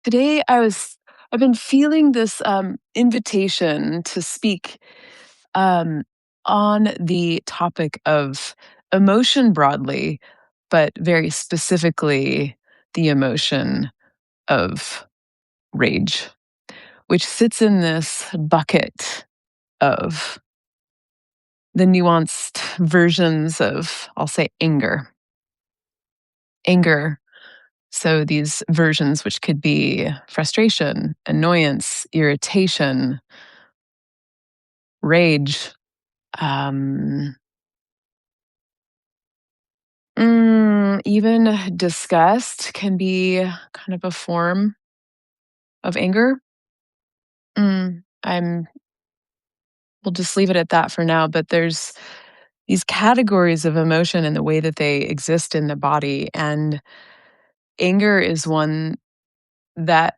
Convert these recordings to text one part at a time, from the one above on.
Today I've been feeling this invitation to speak um, on the topic of emotion broadly, but very specifically the emotion of rage, which sits in this bucket of the nuanced versions of, I'll say, anger. Anger. So these versions, which could be frustration, annoyance, irritation, rage, um, even disgust can be kind of a form of anger. I'm We'll just leave it at that for now, but there's these categories of emotion and the way that they exist in the body, and anger is one that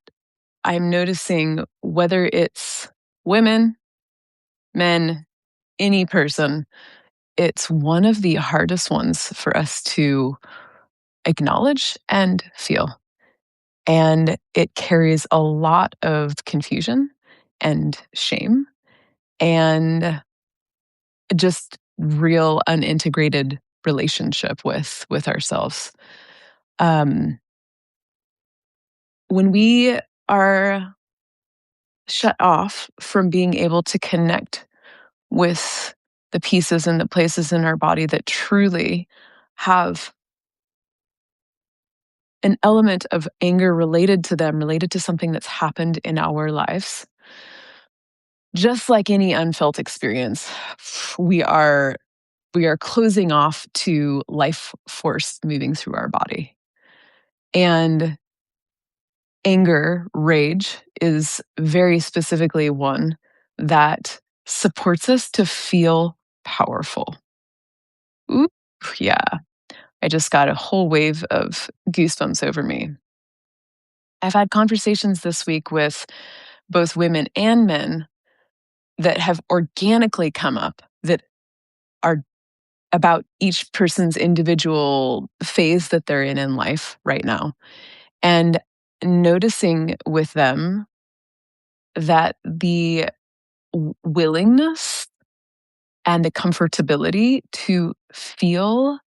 I'm noticing, whether it's women, men, any person, it's one of the hardest ones for us to acknowledge and feel. And it carries a lot of confusion and shame and just real unintegrated relationship with ourselves. Um, when we are shut off from being able to connect with the pieces and the places in our body that truly have an element of anger related to them, related to something that's happened in our lives, just like any unfelt experience, we are we are closing off to life force moving through our body. And anger, rage, is very specifically one that supports us to feel powerful. Ooh, yeah. I just got a whole wave of goosebumps over me. I've had conversations this week with both women and men that have organically come up that are about each person's individual phase that they're in life right now. And noticing with them that the willingness and the comfortability to feel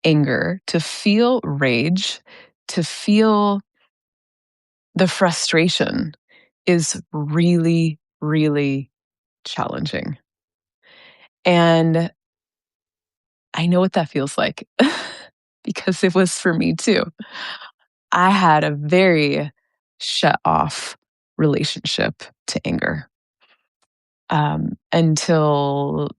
anger, to feel rage, to feel the frustration is really, really challenging. And I know what that feels like because it was for me too. I had a very shut off relationship to anger until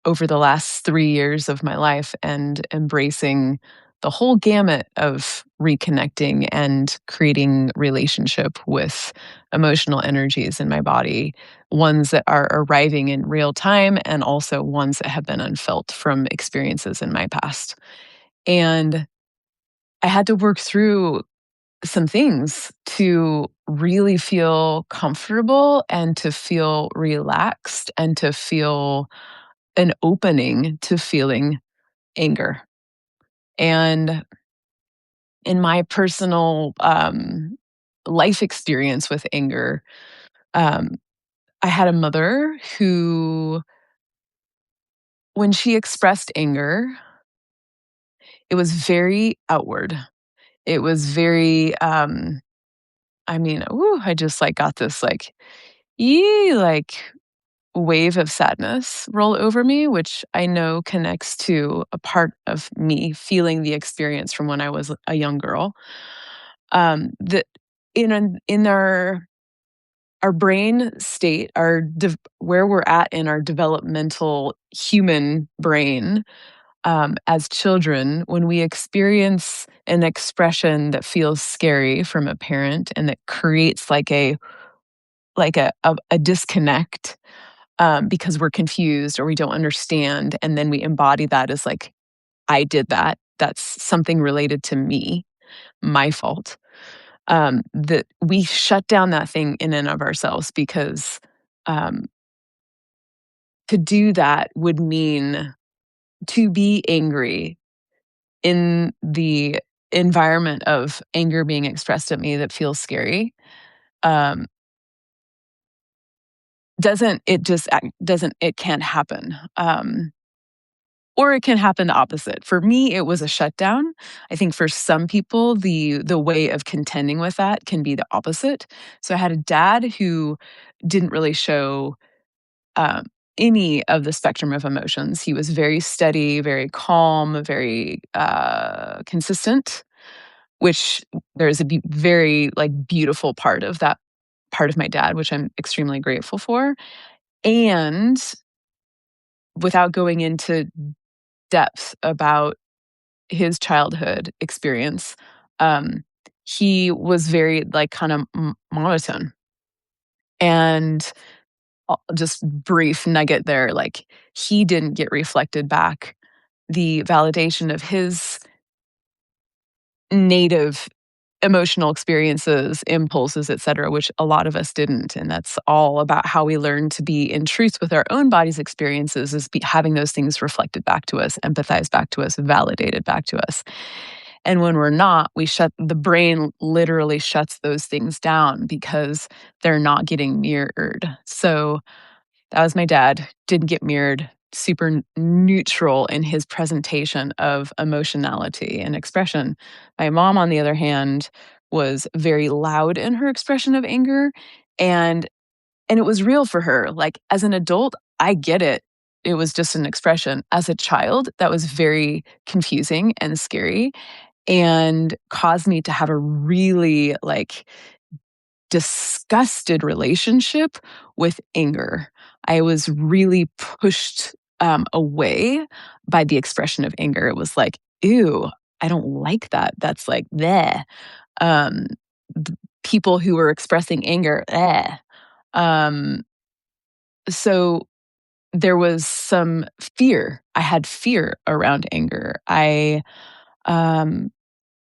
over the last 3 years of my life and embracing the whole gamut of reconnecting and creating relationship with emotional energies in my body, ones that are arriving in real time and also ones that have been unfelt from experiences in my past. And I had to work through some things to really feel comfortable and to feel relaxed and to feel an opening to feeling anger. And in my personal life experience with anger, um, I had a mother who, when she expressed anger, it was very outward. It was very, ooh, I just like got this like, like wave of sadness roll over me, which I know connects to a part of me feeling the experience from when I was a young girl. That in our brain state, where we're at in our developmental human brain, as children, when we experience an expression that feels scary from a parent and that creates like a disconnect, because we're confused or we don't understand. And then we embody that as like, I did that. That's something related to me, my fault. That we shut down that thing in and of ourselves because um, to do that would mean to be angry in the environment of anger being expressed at me that feels scary, um, doesn't it can't happen. Or it can happen the opposite. For me, it was a shutdown. I think for some people, the way of contending with that can be the opposite. So I had a dad who didn't really show um, any of the spectrum of emotions. He was very steady, very calm, very consistent. Which there's a very like beautiful part of that part of my dad, which I'm extremely grateful for. And without going into depth about his childhood experience, um, he was very like kind of monotone. And just brief nugget there, like he didn't get reflected back the validation of his native emotional experiences, impulses, etc., which a lot of us didn't. And that's all about how we learn to be in truth with our own body's experiences is having those things reflected back to us, empathized back to us, validated back to us. And when we're not, the brain literally shuts those things down because they're not getting mirrored. So that was my dad, didn't get mirrored, super neutral in his presentation of emotionality and expression. My mom, on the other hand, was very loud in her expression of anger, and it was real for her. Like, as an adult, I get it. It was just an expression. As a child, that was very confusing and scary and caused me to have a really, like, disgusted relationship with anger. I was really pushed away by the expression of anger. It was like, ew, I don't like that. That's like, bleh. Um, People who were expressing anger, eh. Um, so there was some fear. I had fear around anger. I um,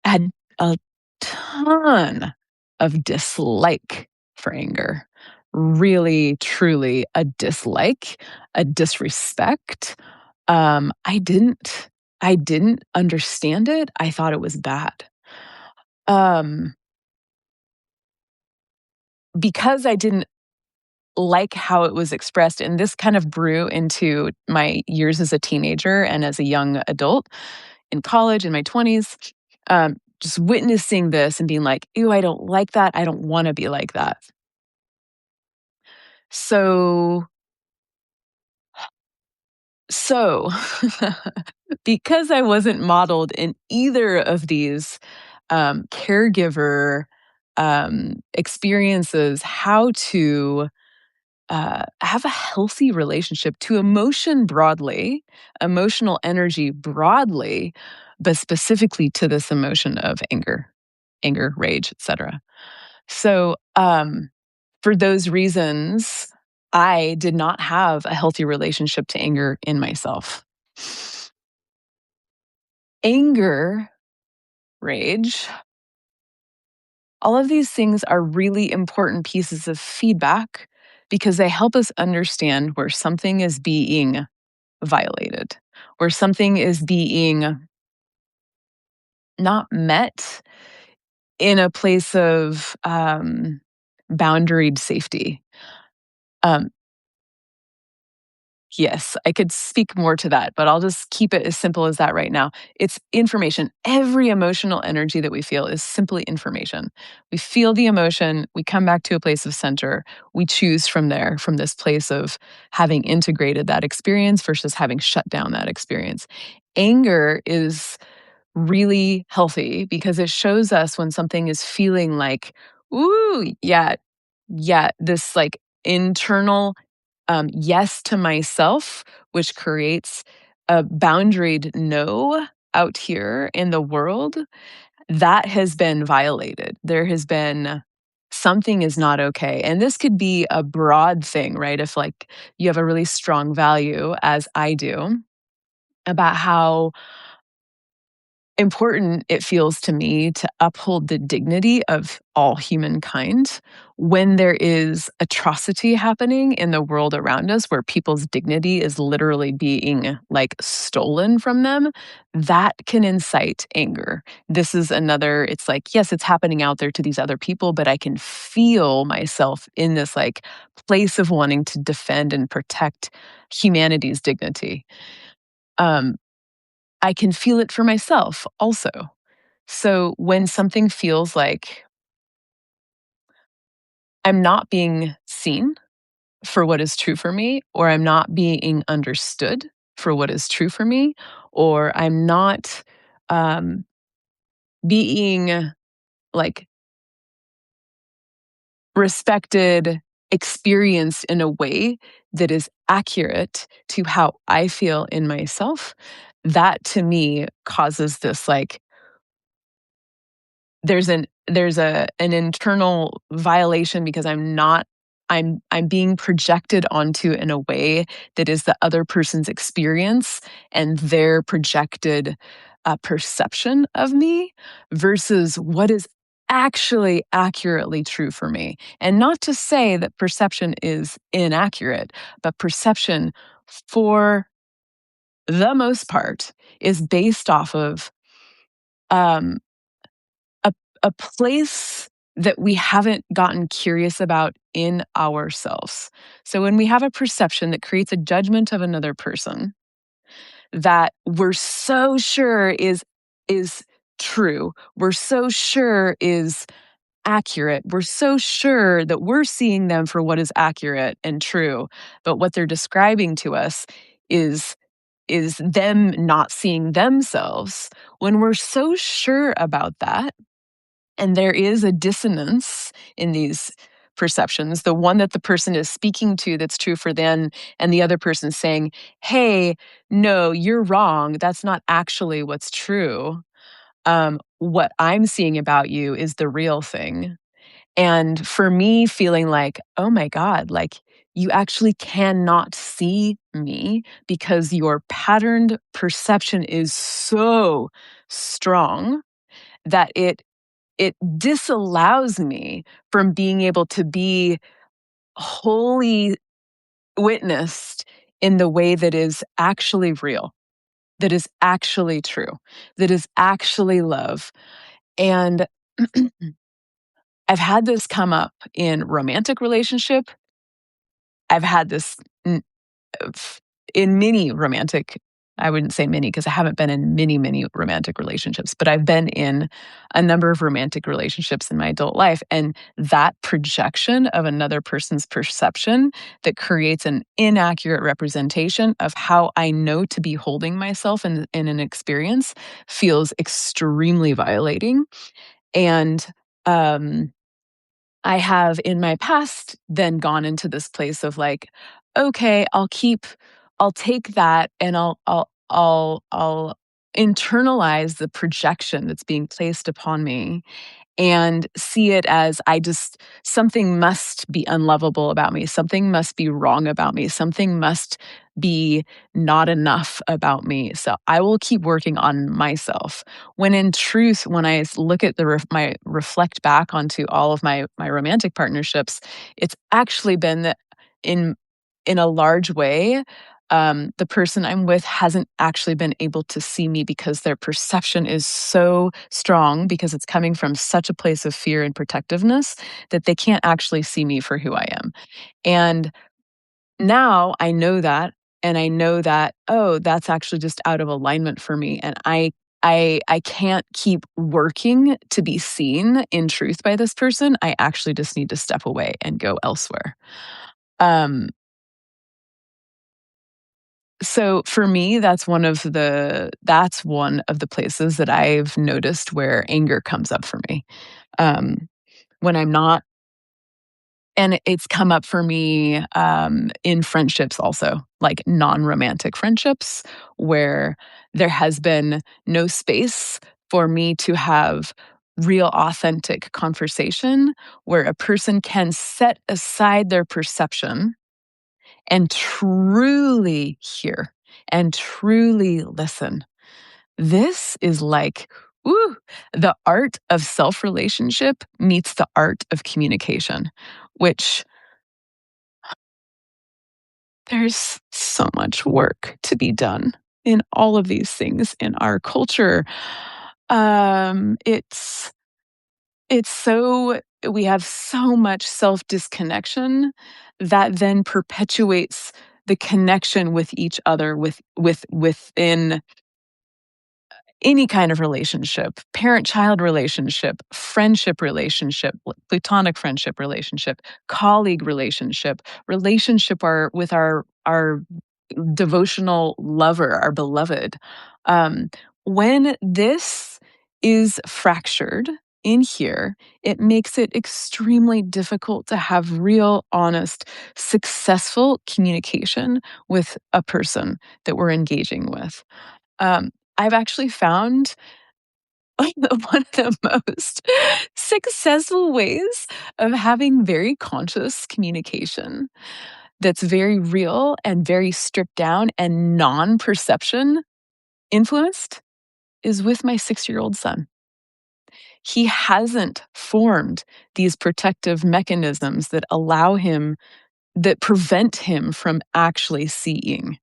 had a ton of dislike for anger. Really, truly a dislike, a disrespect. I didn't understand it. I thought it was bad. Um, because I didn't like how it was expressed, and this kind of grew into my years as a teenager and as a young adult in college in my 20s. Just witnessing this and being like, ew, I don't like that. I don't want to be like that. So, so because I wasn't modeled in either of these caregiver experiences, how to have a healthy relationship to emotion broadly, emotional energy broadly, but specifically to this emotion of anger, rage, etc. So, for those reasons, I did not have a healthy relationship to anger in myself. Anger, rage, all of these things are really important pieces of feedback because they help us understand where something is being violated, where something is being not met in a place of boundaried safety. Um, Yes, I could speak more to that, but I'll just keep it as simple as that right now. It's information. Every emotional energy that we feel is simply information. We feel the emotion, we come back to a place of center. We choose from there, from this place of having integrated that experience versus having shut down that experience. Anger is really healthy because it shows us when something is feeling like, ooh, yeah, yeah, this like internal yes to myself, which creates a boundaried no out here in the world, that has been violated. There has been something is not okay. And this could be a broad thing, right? If like you have a really strong value, as I do, about how important it feels to me to uphold the dignity of all humankind when there is atrocity happening in the world around us where people's dignity is literally being like stolen from them. That can incite anger. This is another, it's like, yes, it's happening out there to these other people, but I can feel myself in this like place of wanting to defend and protect humanity's dignity. um I can feel it for myself also. So when something feels like I'm not being seen for what is true for me, or I'm not being understood for what is true for me, or I'm not um, being like respected, experienced in a way that is accurate to how I feel in myself, that to me causes this like there's an internal violation because I'm being projected onto in a way that is the other person's experience and their projected perception of me versus what is actually accurately true for me. And not to say that perception is inaccurate, but perception for the most part is based off of um, a a place that we haven't gotten curious about in ourselves. So when we have a perception that creates a judgment of another person that we're so sure is true, we're so sure is accurate, we're so sure that we're seeing them for what is accurate and true, but what they're describing to us is is them not seeing themselves. When we're so sure about that, and there is a dissonance in these perceptions, the one that the person is speaking to that's true for them, and the other person saying, hey, no, you're wrong. That's not actually what's true. What I'm seeing about you is the real thing. And for me, feeling like, oh my God, like you actually cannot see me because your patterned perception is so strong that it disallows me from being able to be wholly witnessed in the way that is actually real, that is actually true, that is actually love. And I've had this come up in romantic relationship. I've had this of in many romantic, I wouldn't say many because I haven't been in many romantic relationships, but I've been in a number of romantic relationships in my adult life. And that projection of another person's perception that creates an inaccurate representation of how I know to be holding myself in an experience feels extremely violating. And um I have in my past then gone into this place of like, okay, I'll take that and I'll internalize the projection that's being placed upon me and see it as something must be unlovable about me. Something must be wrong about me. Something must be not enough about me. So I will keep working on myself. When in truth, when I look at my reflect back onto all of my romantic partnerships, it's actually been that in in a large way, the person I'm with hasn't actually been able to see me because their perception is so strong because it's coming from such a place of fear and protectiveness that they can't actually see me for who I am. And now I know that, and I know that, oh, that's actually just out of alignment for me. And I can't keep working to be seen in truth by this person. I actually just need to step away and go elsewhere. Um, So for me, that's one of the places that I've noticed where anger comes up for me. Um, when I'm not, and it's come up for me in friendships also, like non-romantic friendships, where there has been no space for me to have real authentic conversation where a person can set aside their perception and truly hear and truly listen. This is like, woo, the art of self relationship meets the art of communication, which there's so much work to be done in all of these things in our culture. Um, it's it's so we have so much self disconnection that then perpetuates the connection with each other within any kind of relationship, parent-child relationship, friendship relationship, platonic friendship relationship, colleague relationship, relationship with our devotional lover, our beloved. Um, when this is fractured in here, it makes it extremely difficult to have real, honest, successful communication with a person that we're engaging with. I've actually found one of the most successful ways of having very conscious communication that's very real and very stripped down and non-perception influenced is with my 6-year-old son. He hasn't formed these protective mechanisms that prevent him from actually seeing.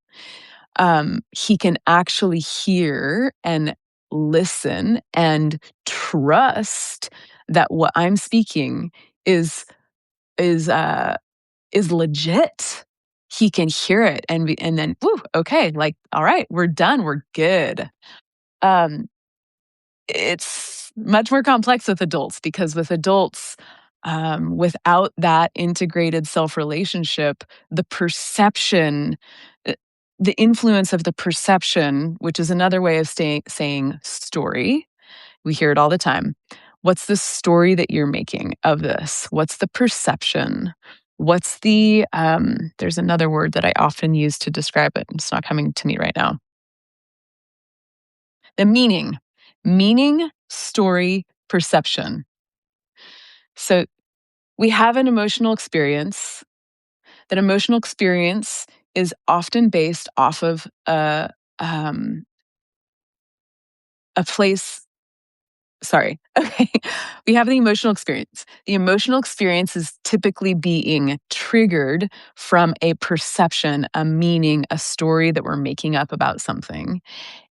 He can actually hear and listen and trust that what I'm speaking is is uh is legit. He can hear it and then, woo, okay, like, all right, we're done, we're good. Um, it's much more complex with adults because with adults, without that integrated self relationship, the perception, uh, the influence of the perception, which is another way of saying story, we hear it all the time. What's the story that you're making of this? What's the perception? What's there's another word that I often use to describe it. It's not coming to me right now. The meaning. Meaning, story, perception. So we have an emotional experience. That emotional experience is often based off of um, a place. Sorry. Okay. We have the emotional experience. The emotional experience is typically being triggered from a perception, a meaning, a story that we're making up about something.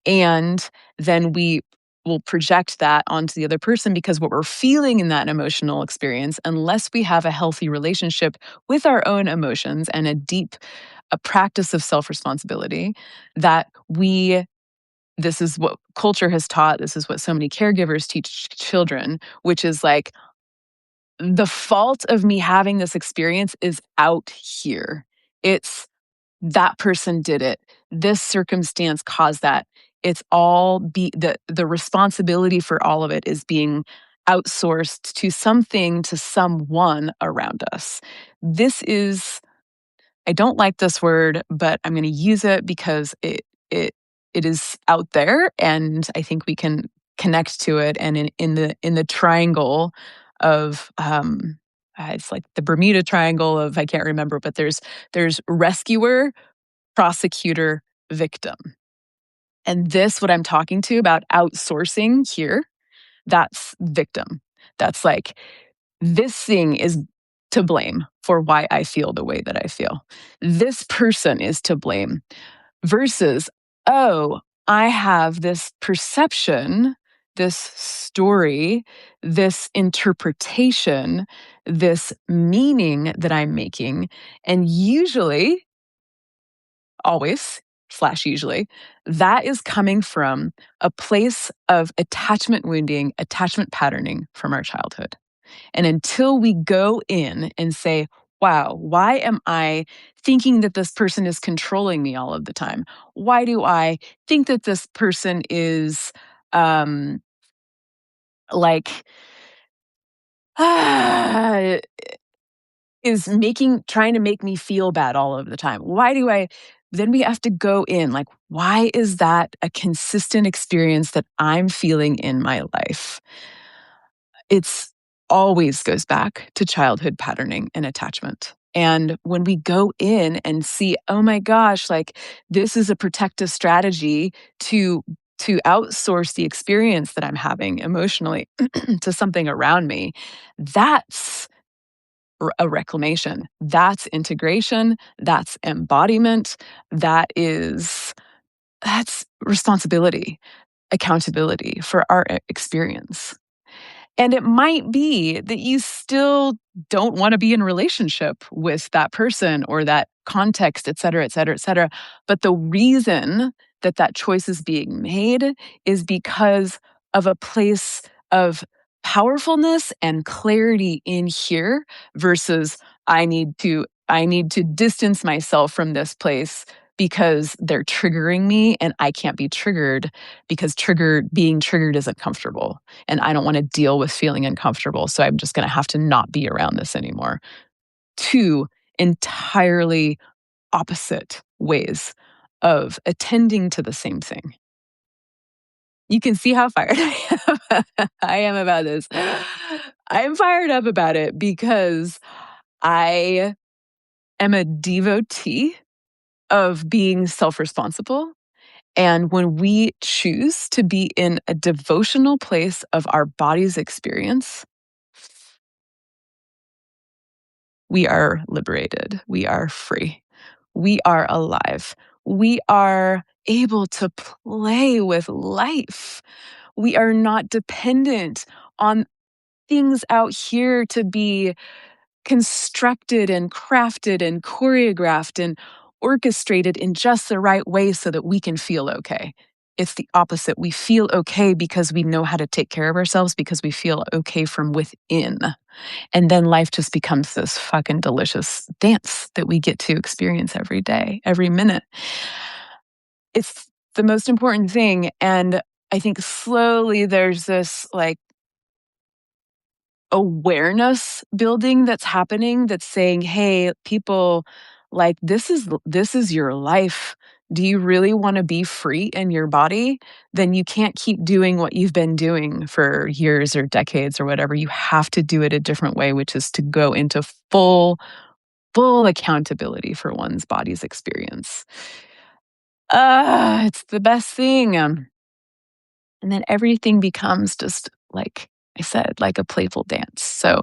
And then we will project that onto the other person because what we're feeling in that emotional experience, unless we have a healthy relationship with our own emotions and a practice of self responsibility, that this is what culture has taught. This is what so many caregivers teach children, which is like, the fault of me having this experience is out here. It's that person did it. This circumstance caused that. It's all the responsibility for all of it is being outsourced to something, to someone around us. This is I don't like this word, but I'm going to use it because it it is out there, and I think we can connect to it. And in the triangle of it's like the Bermuda Triangle of I can't remember, but there's rescuer, prosecutor, victim, and this what I'm talking to about outsourcing here. That's victim. That's like this thing is to blame for why I feel the way that I feel. This person is to blame versus, oh, I have this perception, this story, this interpretation, this meaning that I'm making. And usually, always, slash usually, that is coming from a place of attachment wounding, attachment patterning from our childhood. And until we go in and say, wow, why am I thinking that this person is controlling me all of the time? Why do I think that this person is um, like, ah, trying to make me feel bad all of the time? Then we have to go in, like, why is that a consistent experience that I'm feeling in my life? It's always goes back to childhood patterning and attachment. And when we go in and see, oh my gosh, like this is a protective strategy to to outsource the experience that I'm having emotionally to something around me, that's a reclamation. That's integration. That's embodiment. That is, that's responsibility, accountability for our experience. And it might be that you still don't want to be in relationship with that person or that context, et cetera, et cetera, et cetera. But the reason that that choice is being made is because of a place of powerfulness and clarity in here versus I need to distance myself from this place because they're triggering me and I can't be triggered because being triggered isn't comfortable and I don't want to deal with feeling uncomfortable. So I'm just going to have to not be around this anymore. Two entirely opposite ways of attending to the same thing. You can see how fired I am about this. I'm fired up about it because I am a devotee of being self responsible. And when we choose to be in a devotional place of our body's experience, we are liberated. We are free. We are alive. We are able to play with life. We are not dependent on things out here to be constructed and crafted and choreographed and orchestrated in just the right way so that we can feel okay. It's the opposite. We feel okay because we know how to take care of ourselves because we feel okay from within. And then life just becomes this fucking delicious dance that we get to experience every day, every minute. It's the most important thing. And I think slowly there's this like awareness building that's happening that's saying, "Hey, people, like this is your life. Do you really want to be free in your body? Then you can't keep doing what you've been doing for years or decades or whatever. You have to do it a different way, which is to go into full accountability for one's body's experience." It's the best thing. And then everything becomes just like I said, like a playful dance. So,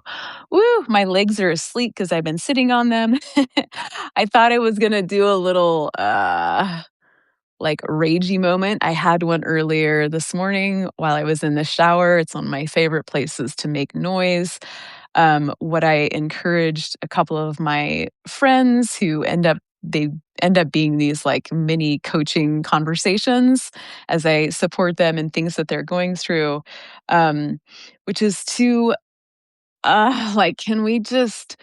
woo, my legs are asleep because I've been sitting on them. I thought I was gonna do a little like ragey moment. I had one earlier this morning while I was in the shower. It's one of my favorite places to make noise. What I encouraged a couple of my friends who they end up being these like mini coaching conversations as I support them in things that they're going through, which is to like, can we just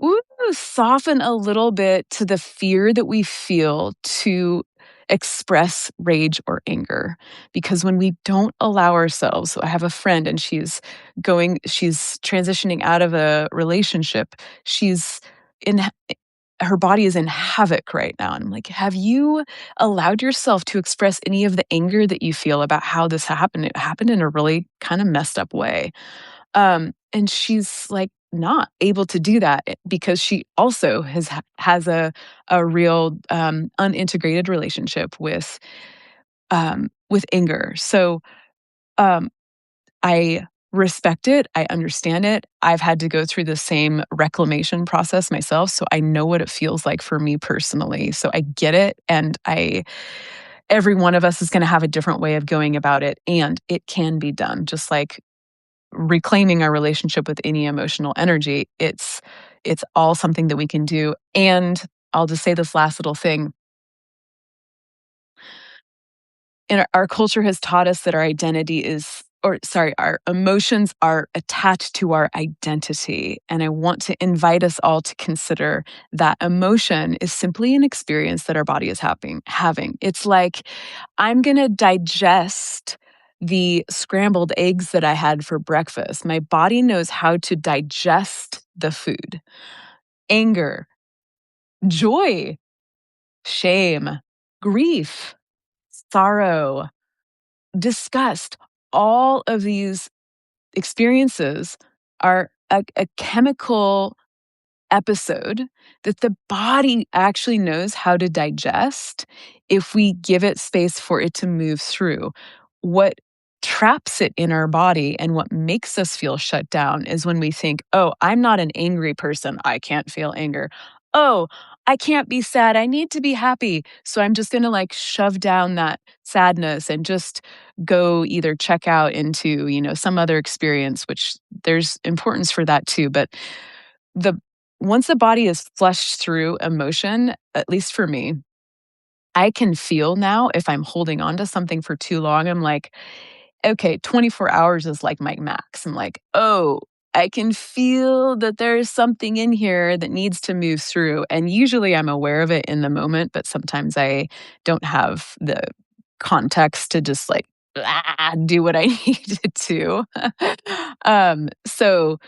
Ooh, soften a little bit to the fear that we feel to express rage or anger. Because when we don't allow ourselves, so I have a friend and she's transitioning out of a relationship. She's in her body is in havoc right now. And I'm like, have you allowed yourself to express any of the anger that you feel about how this happened? It happened in a really kind of messed up way. And she's like not able to do that because she also has a real unintegrated relationship with anger. So um, I respect it. I understand it. I've had to go through the same reclamation process myself, so I know what it feels like for me personally. So I get it, and I every one of us is going to have a different way of going about it, and it can be done. Just like reclaiming our relationship with any emotional energy, it's all something that we can do. And I'll just say this last little thing. And our culture has taught us that our identity is or sorry, our emotions are attached to our identity. And I want to invite us all to consider that emotion is simply an experience that our body is having. It's like I'm going to digest the scrambled eggs that I had for breakfast. My body knows how to digest the food. Anger, joy, shame, grief, sorrow, disgust, all of these experiences are a chemical episode that the body actually knows how to digest if we give it space for it to move through. What traps it in our body and what makes us feel shut down is when we think, oh, I'm not an angry person. I can't feel anger. Oh, I can't be sad. I need to be happy. So I'm just going to like shove down that sadness and just go either check out into, some other experience, which there's importance for that too. But the once the body is flushed through emotion, at least for me, I can feel now if I'm holding on to something for too long, I'm like, okay, 24 hours is like my max. I'm like, oh, I can feel that there's something in here that needs to move through. And usually I'm aware of it in the moment, but sometimes I don't have the context to just like do what I needed to. So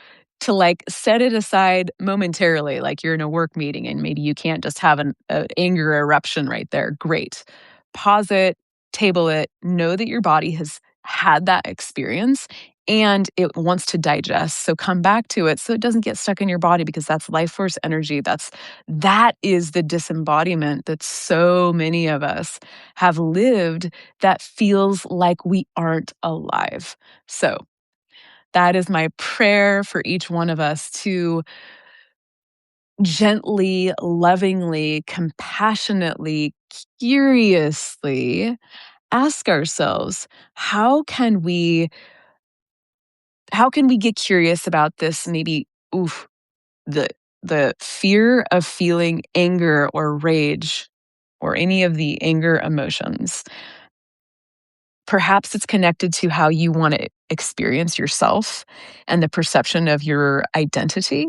to like set it aside momentarily, like you're in a work meeting and maybe you can't just have an anger eruption right there. Great. Pause it, table it, know that your body has had that experience and it wants to digest. So come back to it so it doesn't get stuck in your body because that's life force energy. That is the disembodiment that so many of us have lived that feels like we aren't alive. So that is my prayer for each one of us to gently, lovingly, compassionately, curiously ask ourselves, how can we get curious about this maybe oof the the fear of feeling anger or rage or any of the anger emotions. Perhaps it's connected to how you want to experience yourself and the perception of your identity.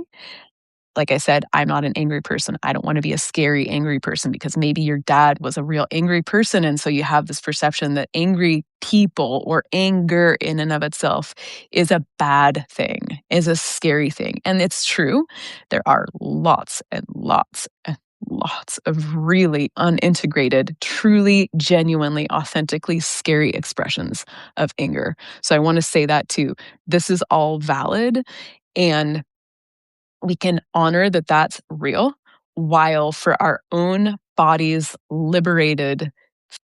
Like I said, I'm not an angry person. I don't want to be a scary, angry person because maybe your dad was a real angry person. And so you have this perception that angry people or anger in and of itself is a bad thing, is a scary thing. And it's true. There are lots and lots and lots of really unintegrated, truly, genuinely, authentically scary expressions of anger. So I want to say that too. This is all valid. And we can honor that that's real while for our own body's liberated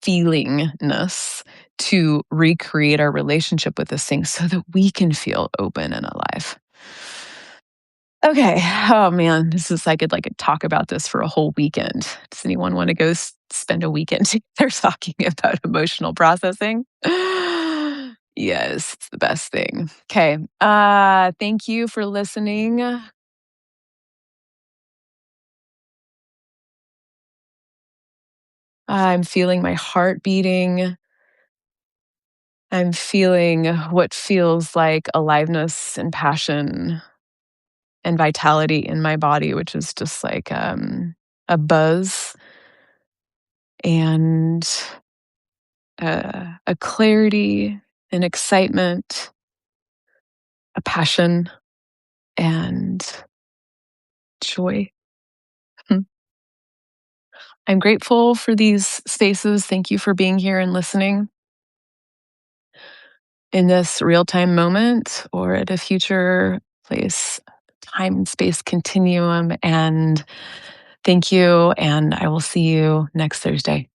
feelingness to recreate our relationship with this thing so that we can feel open and alive. Okay. Oh man, this is I could like talk about this for a whole weekend. Does anyone want to go spend a weekend together talking about emotional processing? Yes, it's the best thing. Okay. Thank you for listening. I'm feeling my heart beating. I'm feeling what feels like aliveness and passion and vitality in my body, which is just like a buzz and a clarity, an excitement, a passion, and joy. Hmm. I'm grateful for these spaces. Thank you for being here and listening in this real time moment or at a future place, time and space continuum. And thank you. And I will see you next Thursday.